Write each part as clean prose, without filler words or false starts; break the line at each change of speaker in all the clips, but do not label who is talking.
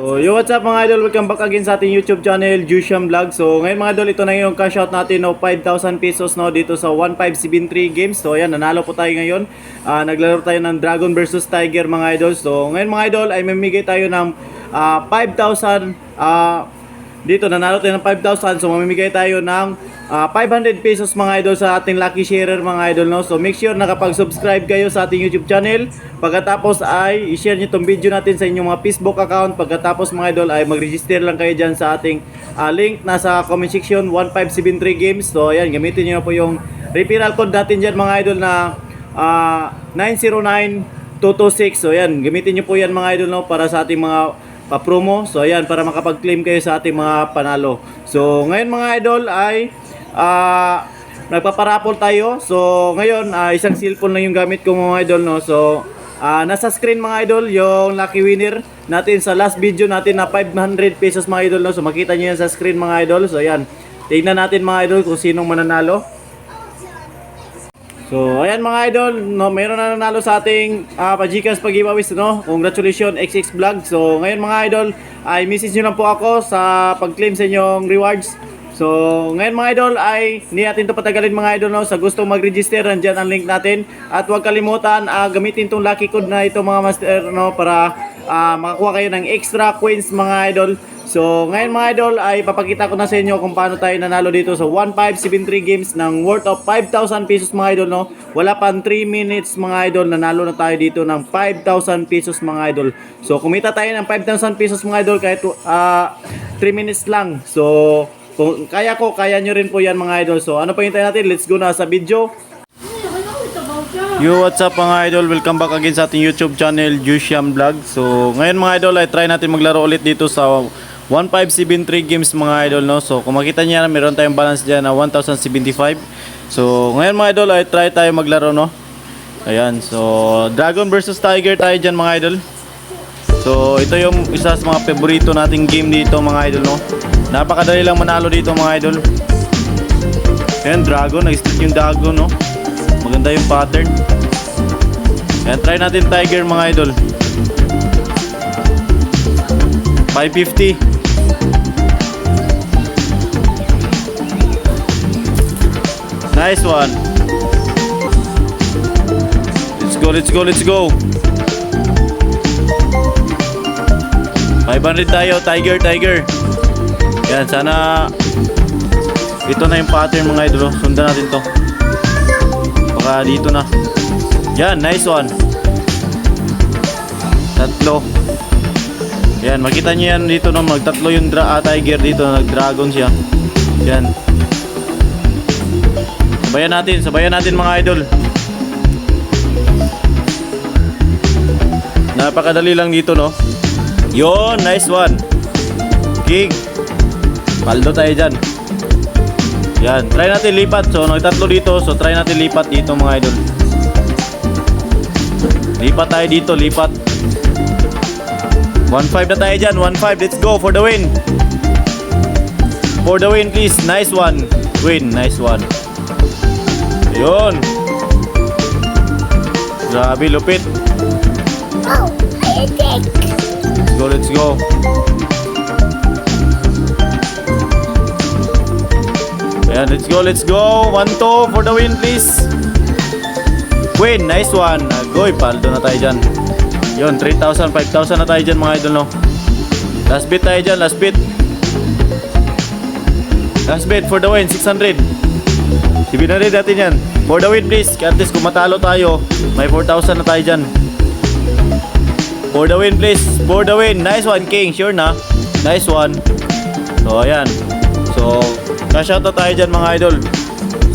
So, yo, what's up mga idol? Welcome back again sa ating YouTube channel, Jusiam Vlog. So, ngayon mga idol, ito na yung cash out natin no, 5,000 pesos no, dito sa 1573 games. So, ayan, nanalo po tayo ngayon. Naglaro tayo ng Dragon versus Tiger mga idol. So, ngayon mga idol, ay mamigay tayo ng 5,000 dito, nanalo tayo ng 5,000. So, mamimigay tayo ng 500 pesos mga idol sa ating lucky sharer mga idol no. So make sure nakapag-subscribe kayo sa ating YouTube channel. Pagkatapos ay i-share niyo tong video natin sa inyong mga Facebook account. Pagkatapos mga idol ay mag-register lang kayo diyan sa ating link nasa comment section 1573 games. So ayan, gamitin niyo na po yung referral code natin diyan mga idol na 909226. So ayan, gamitin niyo po yan mga idol no para sa ating mga pa-promo. So ayan, para makapag-claim kayo sa ating mga panalo. So ngayon mga idol ay nagpaparapol tayo. So ngayon isang cellphone lang yung gamit ko mga idol no. So nasa screen mga idol yung lucky winner natin sa last video natin na 500 pesos mga idol no. So makita niyo yan sa screen mga idol. So ayan, tingnan natin mga idol kung sinong mananalo. So ayan mga idol no, mayroon na nanalo sa ating pa-Gcash pag-giveaways no. Congratulations XX Vlog. So ngayon mga idol ay message niyo lang po ako sa pag-claim sa inyong rewards. So, ngayon mga idol ay hindi natin ito patagalin mga idol no. Sa gustong mag-register, nandiyan ang link natin. At huwag kalimutan, gamitin itong lucky code na ito mga master no para makakuha kayo ng extra coins mga idol. So, ngayon mga idol ay papakita ko na sa inyo kung paano tayo nanalo dito sa 1573 games ng worth of 5,000 pesos mga idol no. Wala pang 3 minutes mga idol, nanalo na tayo dito ng 5,000 pesos mga idol. So, kumita tayo ng 5,000 pesos mga idol kahit 3 minutes lang. So, kung kaya ko, kaya nyo rin po yan mga idol. So ano pa hintayin natin? Let's go na sa video. Yo, what's up mga idol? Welcome back again sa ating YouTube channel, Jusiam Vlog. So ngayon mga idol ay try natin maglaro ulit dito sa 1573 games mga idol no. So kung makita niya meron tayong balance dyan na 1,075. So ngayon mga idol ay try tayo maglaro no. Ayan, so Dragon versus Tiger tayo dyan mga idol. So ito yung isa sa mga paborito nating game dito mga idol no. Napakadali lang manalo dito mga idol. Ayan, Dragon, nag-stick yung Dragon no. Maganda yung pattern. Ayan, try natin Tiger mga idol. 550. Nice one. Let's go, let's go, let's go. 500 tayo, Tiger, Tiger. Yan, sana ito na yung pattern mga idol. Sundan natin to. Baka dito na. Yan, nice one. Tatlo. Yan, makita nyo yan dito no. Magtatlo yung Tiger dito. Nag-dragon siya. Yan. Sabayan natin mga idol. Napakadali lang dito no. Yon, nice one. King. Paldo tayo dyan. Yan, try natin lipat. So nagtatlo dito, so try natin lipat dito mga idol. Lipat tayo dito, lipat. 1.5 na tayo dyan, 1.5. Let's go for the win. For the win please, nice one. Win, nice one. Ayun. Grabe, lupit.
Oh, I think.
Let's go, let's go. Ayan, let's go. 1-2 for the win please. Win, nice one. Agoy, paldo na tayo dyan. Yun, 3,000, 5,000 na tayo dyan mga idol no. Last bit tayo dyan, last bit. Last bit for the win, 600. 700 natin yan. For the win please. At least kung matalo tayo, may 4,000 na tayo dyan. For the win please. For the win, nice one King, sure na. Nice one. So ayan. So cash out na tayo dyan mga idol.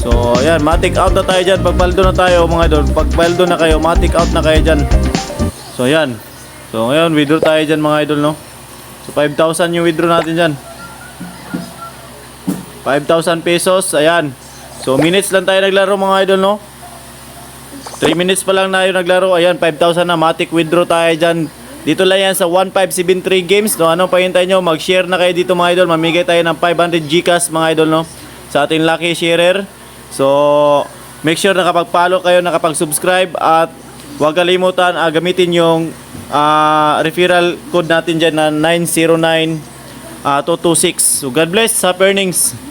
So ayan, matik out na tayo dyan. Pagpaldo na tayo mga idol. Pagpaldo na kayo, matik out na kayo dyan. So ayan. So ngayon, withdraw tayo dyan mga idol no. So 5,000 yung withdraw natin dyan. 5,000 pesos. Ayan. So minutes lang tayo naglaro mga idol no. 3 minutes pa lang na yung naglaro. Ayan, 5,000 na. Matik withdraw tayo dyan. Dito lang yan sa 1573 games no. Anong pahintay nyo? Mag-share na kayo dito mga idol. Mamigay tayo ng 500 Gcash mga idol no, sa ating lucky sharer. So make sure nakapag-follow kayo, nakapag-subscribe at huwag kalimutan gamitin yung referral code natin dyan na 909 226. So God bless, happy earnings.